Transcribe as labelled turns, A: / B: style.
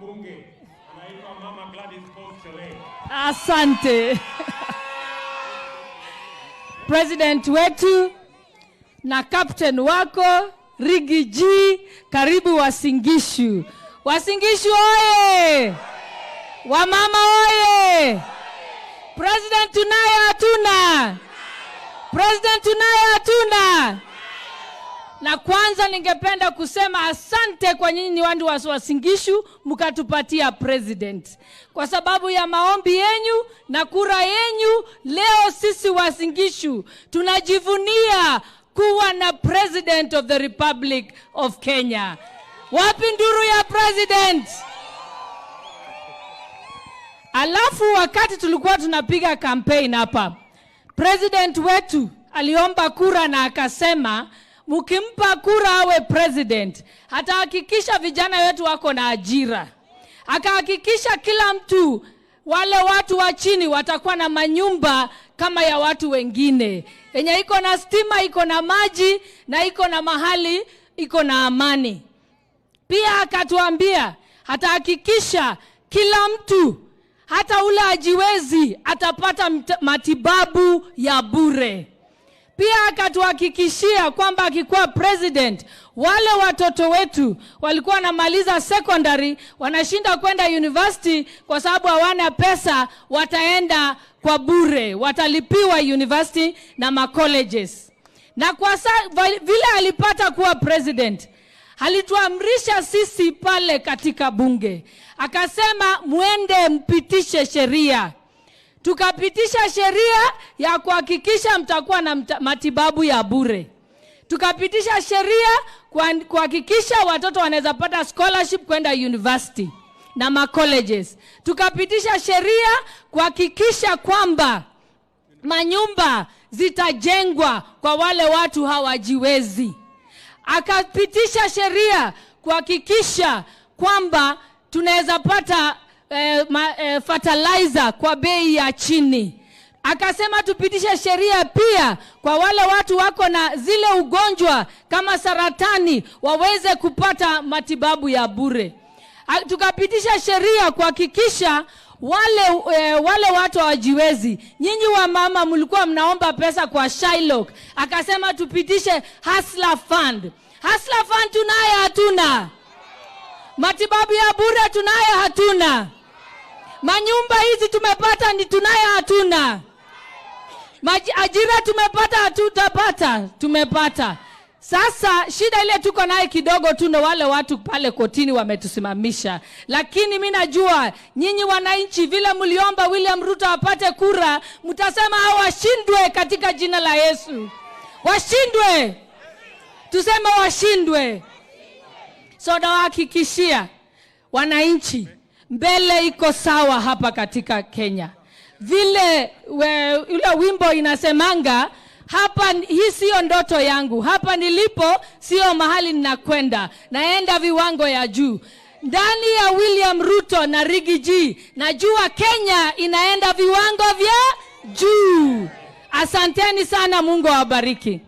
A: bunge. Anaitwa Mama Gladys Shollei.
B: Asante. President wetu na captain wako Rigi G, karibu Wasingishu. Wasingishu oye! Wamama oye! President tunaye hatuna? President tunaye hatuna? Na kwanza ningependa kusema asante kwa nyinyi watu wa Wasingishu mkatupatia president. Kwa sababu ya maombi yenyu na kura yenyu, leo sisi Wasingishu tunajivunia kuwa na President of the Republic of Kenya. Wapi nduru ya president? Alafu wakati tulikuwa tunapiga campaign hapa, president wetu aliomba kura na akasema mkimpa kura awe president, hatahakikisha vijana wetu wako na ajira. Akahakikisha kila mtu, wale watu wa chini watakuwa na manyumba kama ya watu wengine, yenye iko na stima, iko na maji na iko na mahali, iko na amani. Pia akatuambia hatahakikisha kila mtu, hata ule ajiwezi, atapata matibabu ya bure. Pia akatuhakikishia kwamba akikuwa president, wale watoto wetu walikuwa wanamaliza secondary wanashinda kwenda university kwa sababu hawana pesa, wataenda kwa bure, watalipiwa university na ma colleges. Na kwa vile alipata kuwa president, alituamrisha sisi pale katika bunge, akasema muende mpitishe sheria. Tukapitisha sheria ya kuhakikisha mtakuwa na matibabu ya bure. Tukapitisha sheria kuhakikisha watoto wanaweza pata scholarship kwenda university na ma colleges. Tukapitisha sheria kuhakikisha kwamba manyumba zitajengwa kwa wale watu hawajiwezi. Akapitisha sheria kuhakikisha kwamba tunaweza pata fertilizer kwa bei ya chini. Akasema tupitishe sheria pia kwa wale watu wako na zile ugonjwa kama saratani waweze kupata matibabu ya bure. Tukapitisha sheria kuhakikisha wale watu hawajiwezi. Nyinyi wa mama mlikuwa mnaomba pesa kwa Shollei. Akasema tupitishe Hustler Fund. Hustler Fund tunaye hatuna? Matibabu ya bure tunaye hatuna? Manyumba hizi tumepata ni tunaye hatuna? Ajira tumepata hatutapata? Tumepata. Sasa shida ile tuko naye kidogo tu na wale watu pale kotini wametusimamisha. Lakini mimi najua nyinyi wananchi vile mliomba William Ruto apate kura, mtasema washindwe katika jina la Yesu. Washindwe. Tuseme washindwe. So nawahakikishia wananchi, mbele iko sawa hapa katika Kenya. Vile ule wimbo inasemanga, hapa hii sio ndoto yangu, hapa nilipo sio mahali ninakwenda, naenda viwango ya juu. Ndani ya William Ruto na Rigi G, najua Kenya inaenda viwango vya juu. Asanteni sana, Mungu awabariki.